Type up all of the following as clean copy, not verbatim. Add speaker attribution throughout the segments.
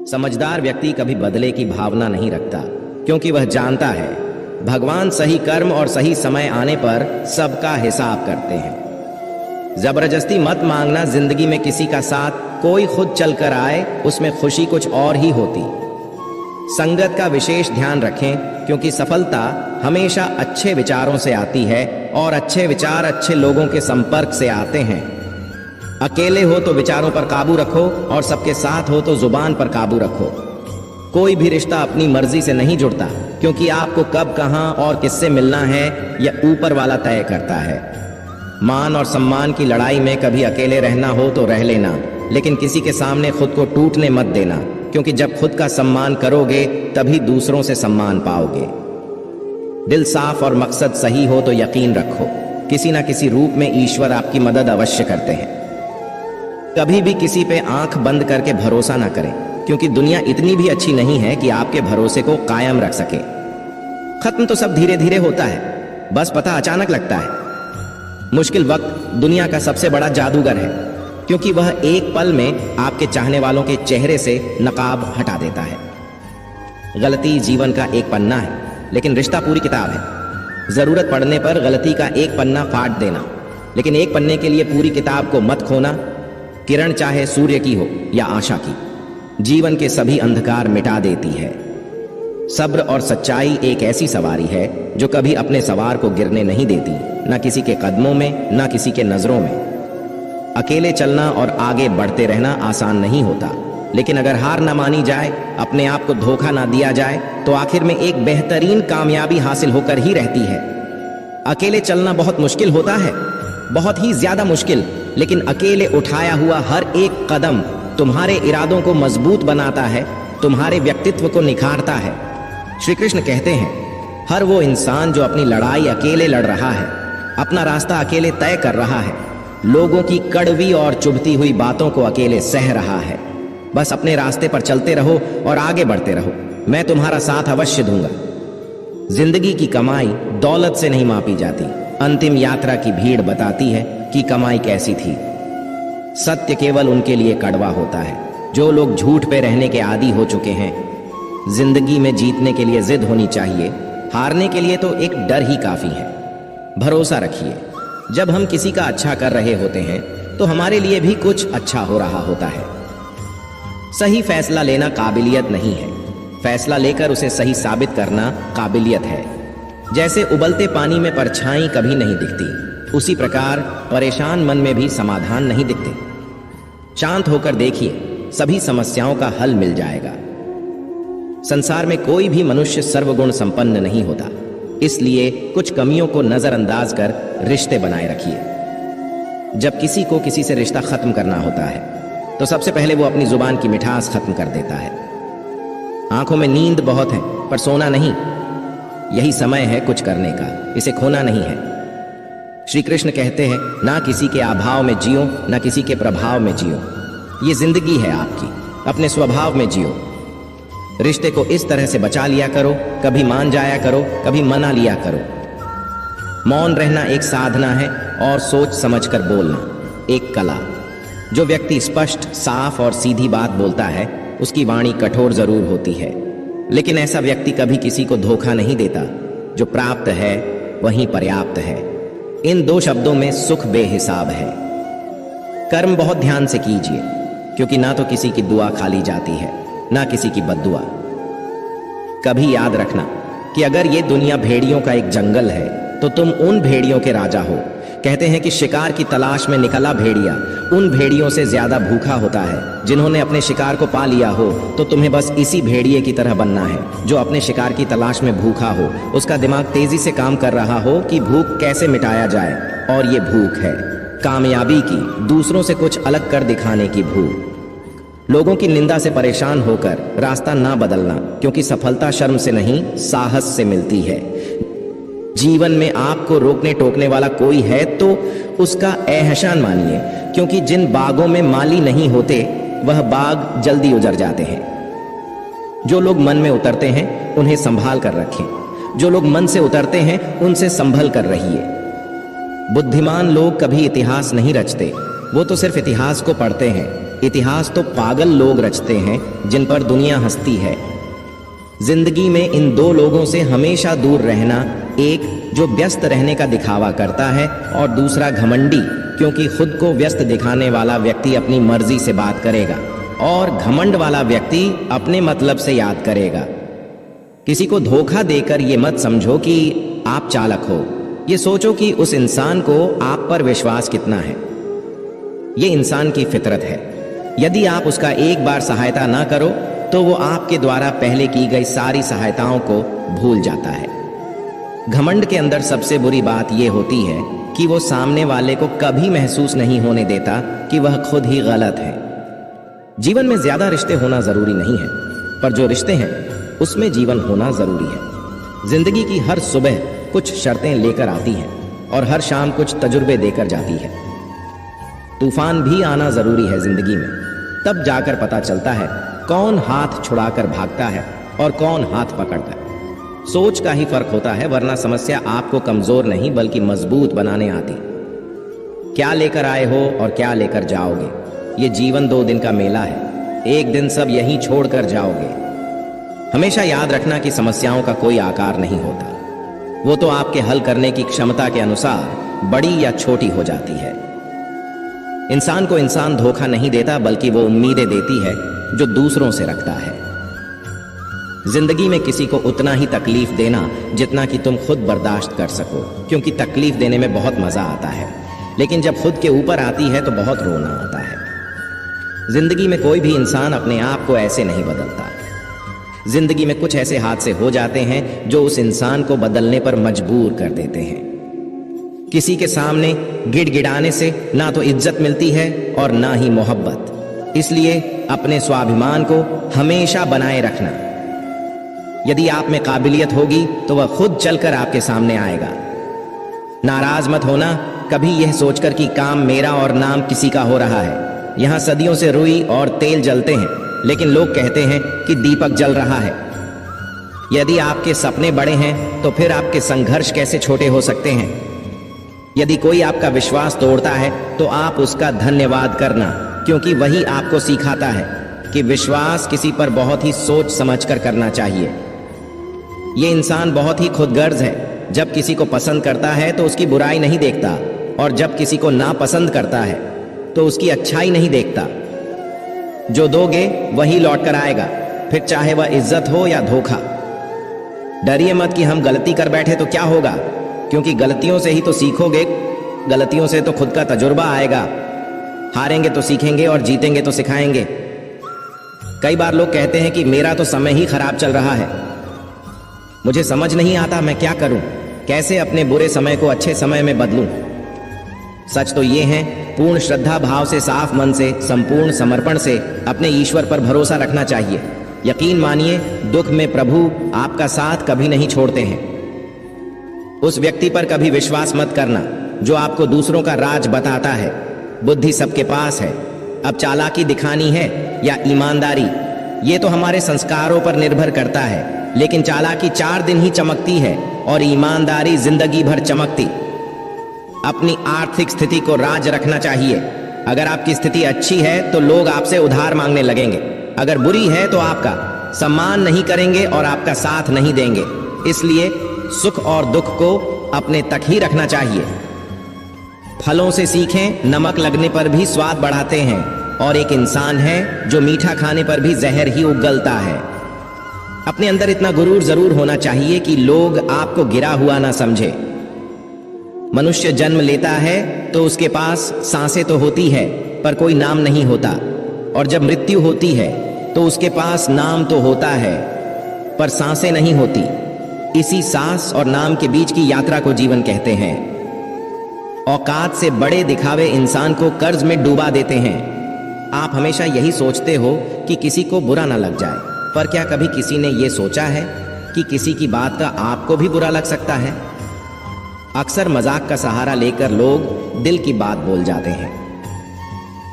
Speaker 1: समझदार व्यक्ति कभी बदले की भावना नहीं रखता, क्योंकि वह जानता है भगवान सही कर्म और सही समय आने पर सबका हिसाब करते हैं। जबरदस्ती मत मांगना जिंदगी में किसी का साथ, कोई खुद चलकर आए उसमें खुशी कुछ और ही होती। संगत का विशेष ध्यान रखें, क्योंकि सफलता हमेशा अच्छे विचारों से आती है और अच्छे विचार अच्छे लोगों के संपर्क से आते हैं। अकेले हो तो विचारों पर काबू रखो और सबके साथ हो तो जुबान पर काबू रखो। कोई भी रिश्ता अपनी मर्जी से नहीं जुड़ता, क्योंकि आपको कब कहां और किससे मिलना है यह ऊपर वाला तय करता है। मान और सम्मान की लड़ाई में कभी अकेले रहना हो तो रह लेना, लेकिन किसी के सामने खुद को टूटने मत देना, क्योंकि जब खुद का सम्मान करोगे तभी दूसरों से सम्मान पाओगे। दिल साफ और मकसद सही हो तो यकीन रखो, किसी न किसी रूप में ईश्वर आपकी मदद अवश्य करते हैं। कभी भी किसी पे आंख बंद करके भरोसा ना करें, क्योंकि दुनिया इतनी भी अच्छी नहीं है कि आपके भरोसे को कायम रख सके। खत्म तो सब धीरे धीरे होता है, बस पता अचानक लगता है। मुश्किल वक्त दुनिया का सबसे बड़ा जादूगर है, क्योंकि वह एक पल में आपके चाहने वालों के चेहरे से नकाब हटा देता है। गलती जीवन का एक पन्ना है, लेकिन रिश्ता पूरी किताब है। जरूरत पड़ने पर गलती का एक पन्ना फाड़ देना, लेकिन एक पन्ने के लिए पूरी किताब को मत खोना। किरण चाहे सूर्य की हो या आशा की, जीवन के सभी अंधकार मिटा देती है। सब्र और सच्चाई एक ऐसी सवारी है जो कभी अपने सवार को गिरने नहीं देती, ना किसी के कदमों में, ना किसी के नजरों में। अकेले चलना और आगे बढ़ते रहना आसान नहीं होता, लेकिन अगर हार ना मानी जाए, अपने आप को धोखा ना दिया जाए, तो आखिर में एक बेहतरीन कामयाबी हासिल होकर ही रहती है। अकेले चलना बहुत मुश्किल होता है, बहुत ही ज्यादा मुश्किल, लेकिन अकेले उठाया हुआ हर एक कदम तुम्हारे इरादों को मजबूत बनाता है, तुम्हारे व्यक्तित्व को निखारता है। श्री कृष्ण कहते हैं, हर वो इंसान जो अपनी लड़ाई अकेले लड़ रहा है, अपना रास्ता अकेले तय कर रहा है, लोगों की कड़वी और चुभती हुई बातों को अकेले सह रहा है। बस अपने रास्ते पर चलते रहो और आगे बढ़ते रहो, मैं तुम्हारा साथ अवश्य दूंगा। जिंदगी की कमाई दौलत से नहीं मापी जाती, अंतिम यात्रा की भीड़ बताती है कि कमाई कैसी थी। सत्य केवल उनके लिए कड़वा होता है जो लोग झूठ पे रहने के आदी हो चुके हैं। जिंदगी में जीतने के लिए जिद होनी चाहिए, हारने के लिए तो एक डर ही काफी है। भरोसा रखिए, जब हम किसी का अच्छा कर रहे होते हैं तो हमारे लिए भी कुछ अच्छा हो रहा होता है। सही फैसला लेना काबिलियत नहीं है, फैसला लेकर उसे सही साबित करना काबिलियत है। जैसे उबलते पानी में परछाई कभी नहीं दिखती, उसी प्रकार परेशान मन में भी समाधान नहीं दिखते। शांत होकर देखिए, सभी समस्याओं का हल मिल जाएगा। संसार में कोई भी मनुष्य सर्वगुण संपन्न नहीं होता, इसलिए कुछ कमियों को नजरअंदाज कर रिश्ते बनाए रखिए। जब किसी को किसी से रिश्ता खत्म करना होता है तो सबसे पहले वो अपनी जुबान की मिठास खत्म कर देता है। आंखों में नींद बहुत है पर सोना नहीं, यही समय है कुछ करने का, इसे खोना नहीं है। श्री कृष्ण कहते हैं, ना किसी के अभाव में जियो, ना किसी के प्रभाव में जियो। ये जिंदगी है आपकी, अपने स्वभाव में जियो। रिश्ते को इस तरह से बचा लिया करो, कभी मान जाया करो, कभी मना लिया करो। मौन रहना एक साधना है और सोच समझकर बोलना एक कला। जो व्यक्ति स्पष्ट, साफ और सीधी बात बोलता है, उसकी वाणी कठोर जरूर होती है, लेकिन ऐसा व्यक्ति कभी किसी को धोखा नहीं देता। जो प्राप्त है वही पर्याप्त है। इन दो शब्दों में सुख बेहिसाब है। कर्म बहुत ध्यान से कीजिए, क्योंकि ना तो किसी की दुआ खाली जाती है, ना किसी की बद्दुआ। कभी याद रखना कि अगर ये दुनिया भेड़ियों का एक जंगल है तो तुम उन भेड़ियों के राजा हो। कहते हैं कि शिकार की तलाश में निकला भेड़िया उन भेड़ियों से ज्यादा भूखा होता है। जिन्होंने अपने शिकार को पा लिया हो तो तुम्हें बस इसी भेड़िए की तरह बनना है जो अपने शिकार की तलाश में भूखा हो। उसका दिमाग तेजी से काम कर रहा हो कि भूख कैसे मिटाया जाए, और ये भूख है कामयाबी की, दूसरों से कुछ अलग कर दिखाने की भूख। लोगों की निंदा से परेशान होकर रास्ता ना बदलना, क्योंकि सफलता शर्म से नहीं साहस से मिलती है। जीवन में आपको रोकने टोकने वाला कोई है तो उसका एहसान मानिए, क्योंकि जिन बागों में माली नहीं होते वह बाग जल्दी उजड़ जाते हैं। जो लोग मन में उतरते हैं उन्हें संभाल कर रखें, जो लोग मन से उतरते हैं उनसे संभल कर रहिए। बुद्धिमान लोग कभी इतिहास नहीं रचते, वो तो सिर्फ इतिहास को पढ़ते हैं। इतिहास तो पागल लोग रचते हैं जिन पर दुनिया हंसती है। जिंदगी में इन दो लोगों से हमेशा दूर रहना, एक जो व्यस्त रहने का दिखावा करता है और दूसरा घमंडी, क्योंकि खुद को व्यस्त दिखाने वाला व्यक्ति अपनी मर्जी से बात करेगा और घमंड वाला व्यक्ति अपने मतलब से याद करेगा। किसी को धोखा देकर ये मत समझो कि आप चालाक हो, ये सोचो कि उस इंसान को आप पर विश्वास कितना है। ये इंसान की फितरत है। यदि आप उसका एक बार सहायता ना करो तो वो आपके द्वारा पहले की गई सारी सहायताओं को भूल जाता है। घमंड के अंदर सबसे बुरी बात यह होती है कि वो सामने वाले को कभी महसूस नहीं होने देता कि वह खुद ही गलत है। जीवन में ज्यादा रिश्ते होना जरूरी नहीं है, पर जो रिश्ते हैं उसमें जीवन होना जरूरी है। जिंदगी की हर सुबह कुछ शर्तें लेकर आती हैं और हर शाम कुछ तजुर्बे देकर जाती है। तूफान भी आना जरूरी है जिंदगी में, तब जाकर पता चलता है कौन हाथ छुड़ाकर भागता है और कौन हाथ पकड़कर। सोच का ही फर्क होता है, वरना समस्या आपको कमजोर नहीं बल्कि मजबूत बनाने आती। क्या लेकर आए हो और क्या लेकर जाओगे, ये जीवन 2 दिन का मेला है। एक दिन सब यहीं छोड़कर जाओगे। हमेशा याद रखना कि समस्याओं का कोई आकार नहीं होता, वो तो आपके हल करने की क्षमता के अनुसार बड़ी या छोटी हो जाती है। इंसान को इंसान धोखा नहीं देता, बल्कि वो उम्मीदें देती है जो दूसरों से रखता है। जिंदगी में किसी को उतना ही तकलीफ देना जितना कि तुम खुद बर्दाश्त कर सको, क्योंकि तकलीफ देने में बहुत मजा आता है, लेकिन जब खुद के ऊपर आती है तो बहुत रोना आता है। जिंदगी में कोई भी इंसान अपने आप को ऐसे नहीं बदलता। जिंदगी में कुछ ऐसे हादसे हो जाते हैं जो उस इंसान को बदलने पर मजबूर कर देते हैं। किसी के सामने गिड़गिड़ाने से ना तो इज्जत मिलती है और ना ही मोहब्बत। इसलिए अपने स्वाभिमान को हमेशा बनाए रखना। यदि आप में काबिलियत होगी तो वह खुद चलकर आपके सामने आएगा। नाराज मत होना कभी यह सोचकर कि काम मेरा और नाम किसी का हो रहा है। यहाँ सदियों से रुई और तेल जलते हैं, लेकिन लोग कहते हैं कि दीपक जल रहा है। यदि आपके सपने बड़े हैं तो फिर आपके संघर्ष कैसे छोटे हो सकते हैं। यदि कोई आपका विश्वास तोड़ता है तो आप उसका धन्यवाद करना, क्योंकि वही आपको सिखाता है कि विश्वास किसी पर बहुत ही सोच समझकर करना चाहिए। ये इंसान बहुत ही खुदगर्ज है। जब किसी को पसंद करता है तो उसकी बुराई नहीं देखता, और जब किसी को नापसंद करता है तो उसकी अच्छाई नहीं देखता। जो दोगे वही लौट कर आएगा, फिर चाहे वह इज्जत हो या धोखा। डरिए मत कि हम गलती कर बैठे तो क्या होगा, क्योंकि गलतियों से ही तो सीखोगे। गलतियों से तो खुद का तजुर्बा आएगा। हारेंगे तो सीखेंगे और जीतेंगे तो सिखाएंगे। कई बार लोग कहते हैं कि मेरा तो समय ही खराब चल रहा है, मुझे समझ नहीं आता मैं क्या करूं, कैसे अपने बुरे समय को अच्छे समय में बदलूं। सच तो ये है, पूर्ण श्रद्धा भाव से, साफ मन से, संपूर्ण समर्पण से अपने ईश्वर पर भरोसा रखना चाहिए। यकीन मानिए, दुख में प्रभु आपका साथ कभी नहीं छोड़ते हैं। उस व्यक्ति पर कभी विश्वास मत करना जो आपको दूसरों का राज बताता है। बुद्धि सबके पास है, अब चालाकी दिखानी है या ईमानदारी, ये तो हमारे संस्कारों पर निर्भर करता है। लेकिन चालाकी 4 दिन ही चमकती है और ईमानदारी जिंदगी भर चमकती। अपनी आर्थिक स्थिति को राज रखना चाहिए। अगर आपकी स्थिति अच्छी है तो लोग आपसे उधार मांगने लगेंगे, अगर बुरी है तो आपका सम्मान नहीं करेंगे और आपका साथ नहीं देंगे। इसलिए सुख और दुख को अपने तक ही रखना चाहिए। फलों से सीखें, नमक लगने पर भी स्वाद बढ़ाते हैं, और एक इंसान है जो मीठा खाने पर भी जहर ही उगलता है। अपने अंदर इतना गुरूर जरूर होना चाहिए कि लोग आपको गिरा हुआ ना समझे। मनुष्य जन्म लेता है तो उसके पास सांसें तो होती है पर कोई नाम नहीं होता, और जब मृत्यु होती है तो उसके पास नाम तो होता है पर सांसें नहीं होती। इसी सांस और नाम के बीच की यात्रा को जीवन कहते हैं। औकात से बड़े दिखावे इंसान को कर्ज में डूबा देते हैं। आप हमेशा यही सोचते हो कि किसी को बुरा ना लग जाए, पर क्या कभी किसी ने यह सोचा है कि किसी की बात का आपको भी बुरा लग सकता है। अक्सर मजाक का सहारा लेकर लोग दिल की बात बोल जाते हैं।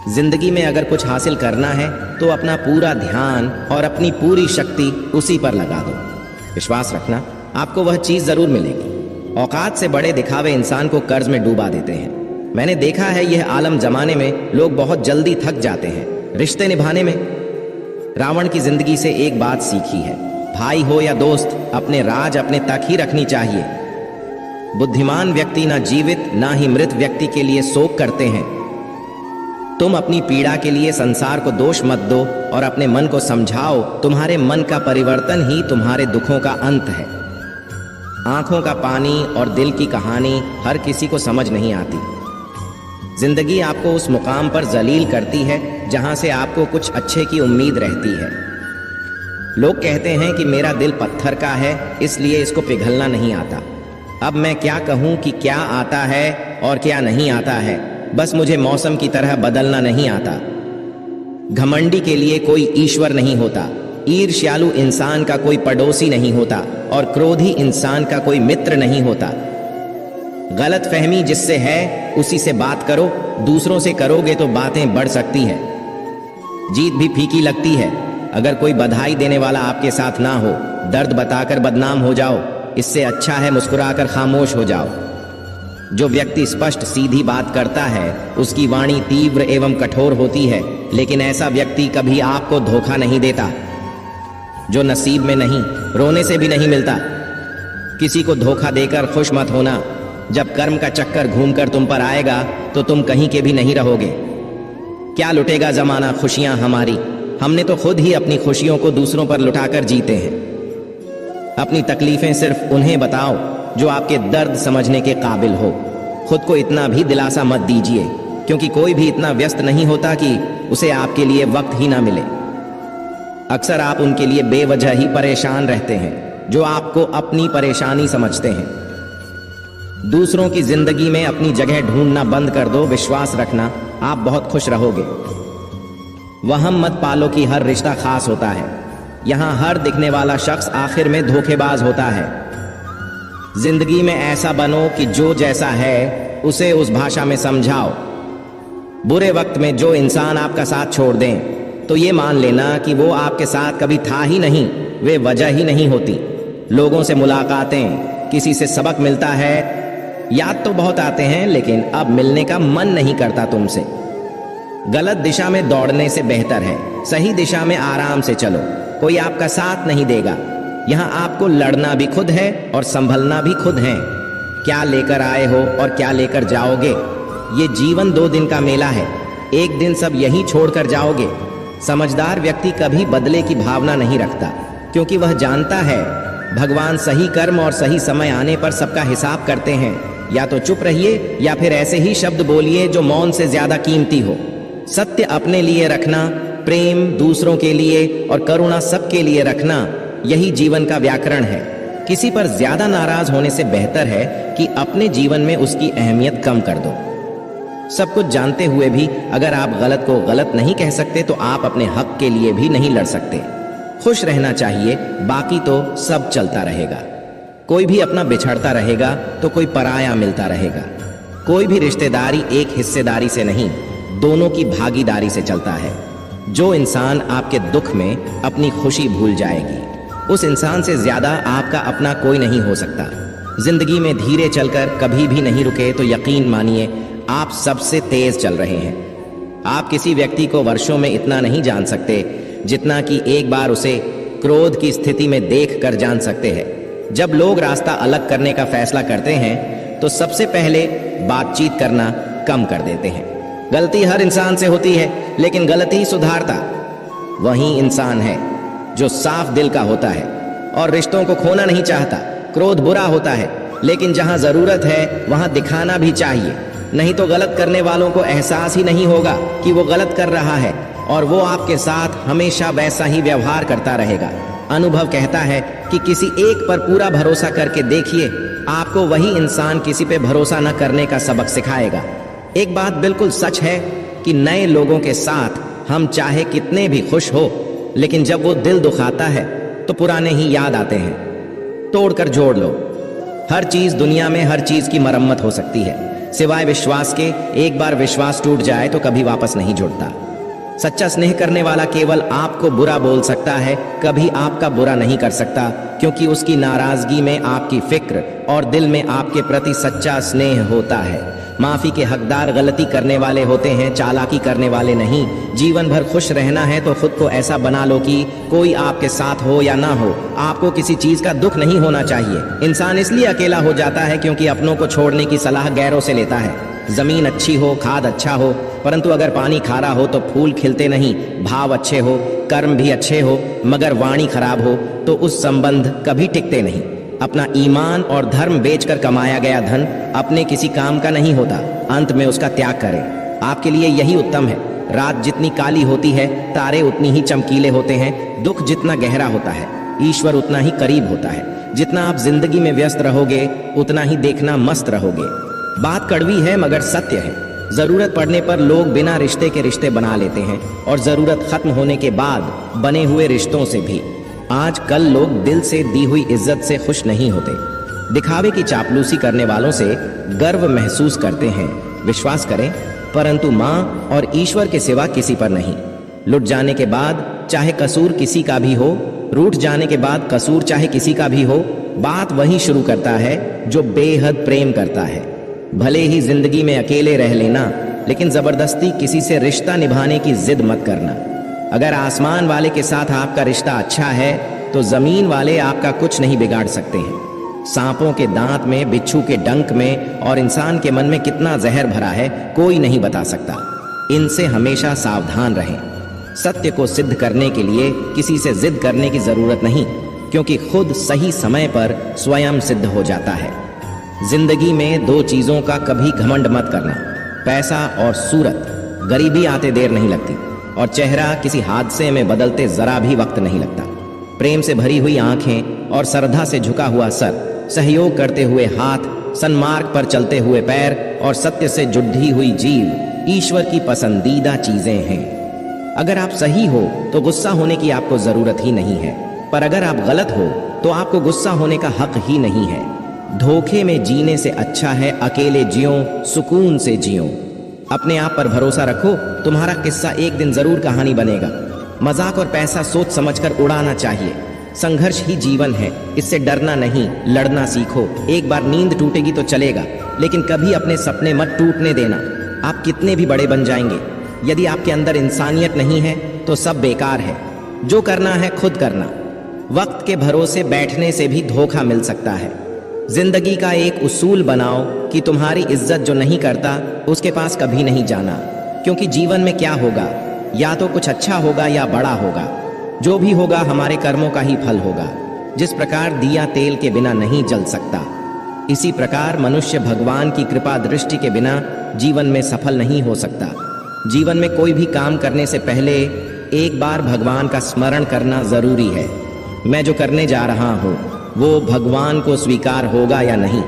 Speaker 1: जिंदगी में अगर कुछ हासिल करना है तो अपना पूरा ध्यान और अपनी पूरी शक्ति उसी पर लगा दो। विश्वास रखना, आपको वह चीज जरूर मिलेगी। औकात से बड़े दिखावे इंसान को कर्ज में डूबा देते हैं। मैंने देखा है यह आलम जमाने में लोग बहुत जल्दी थक जाते हैं। रिश्ते निभाने में। रावण की जिंदगी से एक बात सीखी है, भाई हो या दोस्त, अपने राज अपने तक ही रखनी चाहिए। बुद्धिमान व्यक्ति ना जीवित ना ही मृत व्यक्ति के लिए शोक करते हैं। तुम अपनी पीड़ा के लिए संसार को दोष मत दो और अपने मन को समझाओ, तुम्हारे मन का परिवर्तन ही तुम्हारे दुखों का अंत है। आंखों का पानी और दिल की कहानी हर किसी को समझ नहीं आती। जिंदगी आपको उस मुकाम पर जलील करती है जहां से आपको कुछ अच्छे की उम्मीद रहती है। लोग कहते हैं कि मेरा दिल पत्थर का है, इसलिए इसको पिघलना नहीं आता। अब मैं क्या कहूं कि क्या आता है और क्या नहीं आता है, बस मुझे मौसम की तरह बदलना नहीं आता। घमंडी के लिए कोई ईश्वर नहीं होता, ईर्ष्यालु इंसान का कोई पड़ोसी नहीं होता और क्रोधी इंसान का कोई मित्र नहीं होता। गलत फहमी जिससे है उसी से बात करो, दूसरों से करोगे तो बातें बढ़ सकती है। जीत भी फीकी लगती है। अगर कोई बधाई देने वाला आपके साथ ना हो, दर्द बताकर बदनाम हो जाओ, इससे अच्छा है मुस्कुराकर खामोश हो जाओ। जो व्यक्ति स्पष्ट सीधी बात करता है उसकी वाणी तीव्र एवं कठोर होती है, लेकिन ऐसा व्यक्ति कभी आपको धोखा नहीं देता। जो नसीब में नहीं, रोने से भी नहीं मिलता। किसी को धोखा देकर खुश मत होना। जब कर्म का चक्कर घूमकर तुम पर आएगा तो तुम कहीं के भी नहीं रहोगे। क्या लुटेगा जमाना खुशियां हमारी, हमने तो खुद ही अपनी खुशियों को दूसरों पर लुटाकर जीते हैं। अपनी तकलीफें सिर्फ उन्हें बताओ जो आपके दर्द समझने के काबिल हो। खुद को इतना भी दिलासा मत दीजिए, क्योंकि कोई भी इतना व्यस्त नहीं होता कि उसे आपके लिए वक्त ही ना मिले। अक्सर आप उनके लिए बेवजह ही परेशान रहते हैं जो आपको अपनी परेशानी समझते हैं। दूसरों की जिंदगी में अपनी जगह ढूंढना बंद कर दो। विश्वास रखना, आप बहुत खुश रहोगे। वहम मत पालो कि हर रिश्ता खास होता है। यहां हर दिखने वाला शख्स आखिर में धोखेबाज होता है। जिंदगी में ऐसा बनो कि जो जैसा है उसे उस भाषा में समझाओ। बुरे वक्त में जो इंसान आपका साथ छोड़ दें तो ये मान लेना कि वो आपके साथ कभी था ही नहीं, वे वजह ही नहीं होती। लोगों से मुलाकातें, किसी से सबक मिलता है, याद तो बहुत आते हैं, लेकिन अब मिलने का मन नहीं करता तुमसे। गलत दिशा में दौड़ने से बेहतर है सही दिशा में आराम से चलो। कोई आपका साथ नहीं देगा। यहाँ आपको लड़ना भी खुद है और संभलना भी खुद है। क्या लेकर आए हो और क्या लेकर जाओगे, ये जीवन 2 दिन का मेला है। एक दिन सब यही छोड़कर जाओगे। समझदार व्यक्ति कभी बदले की भावना नहीं रखता, क्योंकि वह जानता है भगवान सही कर्म और सही समय आने पर सबका हिसाब करते हैं। या तो चुप रहिए या फिर ऐसे ही शब्द बोलिए जो मौन से ज्यादा कीमती हो। सत्य अपने लिए रखना, प्रेम दूसरों के लिए और करुणा सबके लिए रखना, यही जीवन का व्याकरण है। किसी पर ज्यादा नाराज होने से बेहतर है कि अपने जीवन में उसकी अहमियत कम कर दो। सब कुछ जानते हुए भी अगर आप गलत को गलत नहीं कह सकते तो आप अपने हक के लिए भी नहीं लड़ सकते। खुश रहना चाहिए, बाकी तो सब चलता रहेगा। कोई भी अपना बिछड़ता रहेगा तो कोई पराया मिलता रहेगा। कोई भी रिश्तेदारी एक हिस्सेदारी से नहीं, दोनों की भागीदारी से चलता है। जो इंसान आपके दुख में अपनी खुशी भूल जाएगी, उस इंसान से ज्यादा आपका अपना कोई नहीं हो सकता। जिंदगी में धीरे चलकर कभी भी नहीं रुके तो यकीन मानिए आप सबसे तेज चल रहे हैं। आप किसी व्यक्ति को वर्षों में इतना नहीं जान सकते जितना कि एक बार उसे क्रोध की स्थिति में देख कर जान सकते हैं। जब लोग रास्ता अलग करने का फैसला करते हैं तो सबसे पहले बातचीत करना कम कर देते हैं। गलती हर इंसान से होती है, लेकिन गलती सुधारता वही इंसान है जो साफ दिल का होता है और रिश्तों को खोना नहीं चाहता। क्रोध बुरा होता है, लेकिन जहां जरूरत है वहां दिखाना भी चाहिए, नहीं तो गलत करने वालों को एहसास ही नहीं होगा कि वो गलत कर रहा है और वो आपके साथ हमेशा वैसा ही व्यवहार करता रहेगा। अनुभव कहता है कि किसी एक पर पूरा भरोसा करके देखिए, आपको वही इंसान किसी पे भरोसा न करने का सबक सिखाएगा। एक बात बिल्कुल सच है कि नए लोगों के साथ हम चाहे कितने भी खुश हो, लेकिन जब वो दिल दुखाता है तो पुराने ही याद आते हैं। तोड़कर जोड़ लो। हर चीज दुनिया में हर चीज की मरम्मत हो सकती है, सिवाय विश्वास के। एक बार विश्वास टूट जाए तो कभी वापस नहीं जुड़ता। सच्चा स्नेह करने वाला केवल आपको बुरा बोल सकता है, कभी आपका बुरा नहीं कर सकता, क्योंकि उसकी नाराजगी में आपकी फिक्र और दिल में आपके प्रति सच्चा स्नेह होता है। माफी के हकदार गलती करने वाले होते हैं, चालाकी करने वाले नहीं। जीवन भर खुश रहना है तो खुद को ऐसा बना लो कि कोई आपके साथ हो या ना हो, आपको किसी चीज का दुख नहीं होना चाहिए। इंसान इसलिए अकेला हो जाता है क्योंकि अपनों को छोड़ने की सलाह गैरों से लेता है। जमीन अच्छी हो, खाद अच्छा हो, परंतु अगर पानी खारा हो तो फूल खिलते नहीं। भाव अच्छे हो, कर्म भी अच्छे हो, मगर वाणी खराब हो तो उस संबंध कभी टिकते नहीं। अपना ईमान और धर्म बेचकर कमाया गया धन अपने किसी काम का नहीं होता, अंत में उसका त्याग करें। आपके लिए यही उत्तम है। रात जितनी काली होती है, तारे उतनी ही चमकीले होते हैं। दुख जितना गहरा होता है, ईश्वर उतना ही करीब होता है। जितना आप जिंदगी में व्यस्त रहोगे, उतना ही देखना मस्त रहोगे। बात कड़वी है मगर सत्य है। जरूरत पड़ने पर लोग बिना रिश्ते के रिश्ते बना लेते हैं और जरूरत खत्म होने के बाद बने हुए रिश्तों से भी। आज कल लोग दिल से दी हुई इज्जत से खुश नहीं होते। दिखावे की चापलूसी करने वालों से गर्व महसूस करते हैं। विश्वास करें, परंतु माँ और ईश्वर के सिवा किसी पर नहीं। लुट जाने के बाद चाहे कसूर किसी का भी हो, रूठ जाने के बाद कसूर चाहे किसी का भी हो, बात वही शुरू करता है जो बेहद प्रेम करता है। भले ही जिंदगी में अकेले रह लेना, लेकिन जबरदस्ती किसी से रिश्ता निभाने की जिद मत करना। अगर आसमान वाले के साथ आपका रिश्ता अच्छा है तो जमीन वाले आपका कुछ नहीं बिगाड़ सकते हैं। सांपों के दांत में, बिच्छू के डंक में और इंसान के मन में कितना जहर भरा है, कोई नहीं बता सकता। इनसे हमेशा सावधान रहें। सत्य को सिद्ध करने के लिए किसी से जिद करने की जरूरत नहीं, क्योंकि खुद सही समय पर स्वयं सिद्ध हो जाता है। जिंदगी में दो चीजों का कभी घमंड मत करना, पैसा और सूरत। गरीबी आते देर नहीं लगती और चेहरा किसी हादसे में बदलते जरा भी वक्त नहीं लगता। प्रेम से भरी हुई आंखें और श्रद्धा से झुका हुआ सर, सहयोग करते हुए हाथ, सन्मार्ग पर चलते हुए पैर और सत्य से जुड़ी हुई जीव ईश्वर की पसंदीदा चीजें हैं। अगर आप सही हो तो गुस्सा होने की आपको जरूरत ही नहीं है, पर अगर आप गलत हो तो आपको गुस्सा होने का हक ही नहीं है। धोखे में जीने से अच्छा है अकेले जियो, सुकून से जियो। अपने आप पर भरोसा रखो, तुम्हारा किस्सा एक दिन जरूर कहानी बनेगा। मजाक और पैसा सोच समझकर उड़ाना चाहिए। संघर्ष ही जीवन है, इससे डरना नहीं, लड़ना सीखो। एक बार नींद टूटेगी तो चलेगा, लेकिन कभी अपने सपने मत टूटने देना। आप कितने भी बड़े बन जाएंगे, यदि आपके अंदर इंसानियत नहीं है तो सब बेकार है। जो करना है खुद करना। वक्त के भरोसे बैठने से भी धोखा मिल सकता है। जिंदगी का एक उसूल बनाओ कि तुम्हारी इज्जत जो नहीं करता उसके पास कभी नहीं जाना, क्योंकि जीवन में क्या होगा, या तो कुछ अच्छा होगा या बड़ा होगा। जो भी होगा हमारे कर्मों का ही फल होगा। जिस प्रकार दिया तेल के बिना नहीं जल सकता, इसी प्रकार मनुष्य भगवान की कृपा दृष्टि के बिना जीवन में सफल नहीं हो सकता। जीवन में कोई भी काम करने से पहले एक बार भगवान का स्मरण करना जरूरी है। मैं जो करने जा रहा हूँ वो भगवान को स्वीकार होगा या नहीं।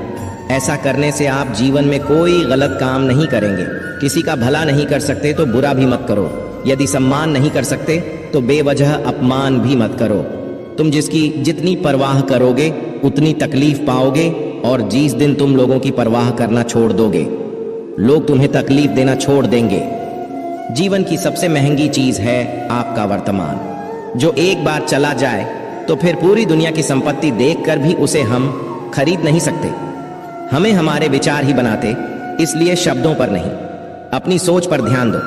Speaker 1: ऐसा करने से आप जीवन में कोई गलत काम नहीं करेंगे। किसी का भला नहीं कर सकते तो बुरा भी मत करो। यदि सम्मान नहीं कर सकते तो बेवजह अपमान भी मत करो। तुम जिसकी जितनी परवाह करोगे उतनी तकलीफ पाओगे, और जिस दिन तुम लोगों की परवाह करना छोड़ दोगे, लोग तुम्हें तकलीफ देना छोड़ देंगे। जीवन की सबसे महंगी चीज है आपका वर्तमान, जो एक बार चला जाए तो फिर पूरी दुनिया की संपत्ति देखकर भी उसे हम खरीद नहीं सकते। हमें हमारे विचार ही बनाते, इसलिए शब्दों पर नहीं, अपनी सोच पर ध्यान दो।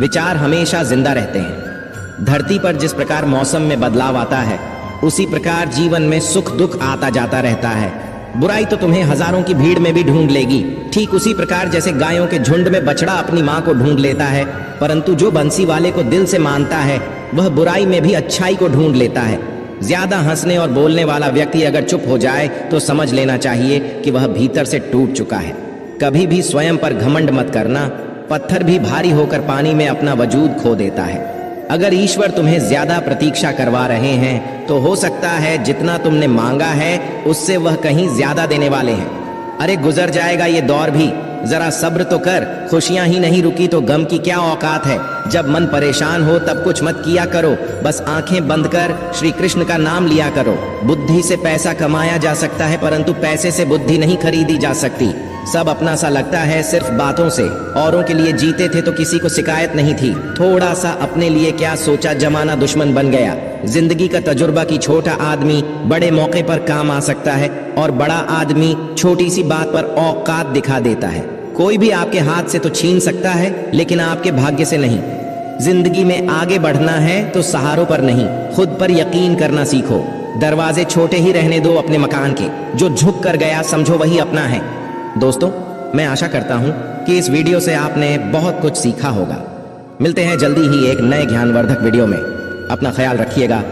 Speaker 1: विचार हमेशा जिंदा रहते हैं। धरती पर जिस प्रकार मौसम में बदलाव आता है, उसी प्रकार जीवन में सुख दुख आता जाता रहता है। बुराई तो तुम्हें हजारों की भीड़ में भी ढूंढ लेगी, ठीक उसी प्रकार जैसे गायों के झुंड में बछड़ा अपनी माँ को ढूंढ लेता है। परंतु जो बंसी वाले को दिल से मानता है, वह बुराई में भी अच्छाई को ढूंढ लेता है। ज्यादा हंसने और बोलने वाला व्यक्ति अगर चुप हो जाए तो समझ लेना चाहिए कि वह भीतर से टूट चुका है। कभी भी स्वयं पर घमंड मत करना। पत्थर भी भारी होकर पानी में अपना वजूद खो देता है। अगर ईश्वर तुम्हें ज्यादा प्रतीक्षा करवा रहे हैं तो हो सकता है जितना तुमने मांगा है उससे वह कहीं ज्यादा देने वाले हैं। अरे गुजर जाएगा ये दौर भी, जरा सब्र तो कर। खुशियां ही नहीं रुकी तो गम की क्या औकात है। जब मन परेशान हो तब कुछ मत किया करो, बस आंखें बंद कर श्री कृष्ण का नाम लिया करो। बुद्धि से पैसा कमाया जा सकता है, परंतु पैसे से बुद्धि नहीं खरीदी जा सकती। सब अपना सा लगता है सिर्फ बातों से। औरों के लिए जीते थे तो किसी को शिकायत नहीं थी। थोड़ा सा अपने लिए क्या सोचा, जमाना दुश्मन बन गया। जिंदगी का तजुर्बा की छोटा आदमी बड़े मौके पर काम आ सकता है, और बड़ा आदमी छोटी सी बात पर औकात दिखा देता है। कोई भी आपके हाथ से तो छीन सकता है, लेकिन आपके भाग्य से नहीं। जिंदगी में आगे बढ़ना है तो सहारों पर नहीं, खुद पर यकीन करना सीखो। दरवाजे छोटे ही रहने दो अपने मकान के, जो झुक कर गया समझो वही अपना है। दोस्तों, मैं आशा करता हूं कि इस वीडियो से आपने बहुत कुछ सीखा होगा। मिलते हैं जल्दी ही एक नए ज्ञानवर्धक वीडियो में। अपना ख्याल रखिएगा।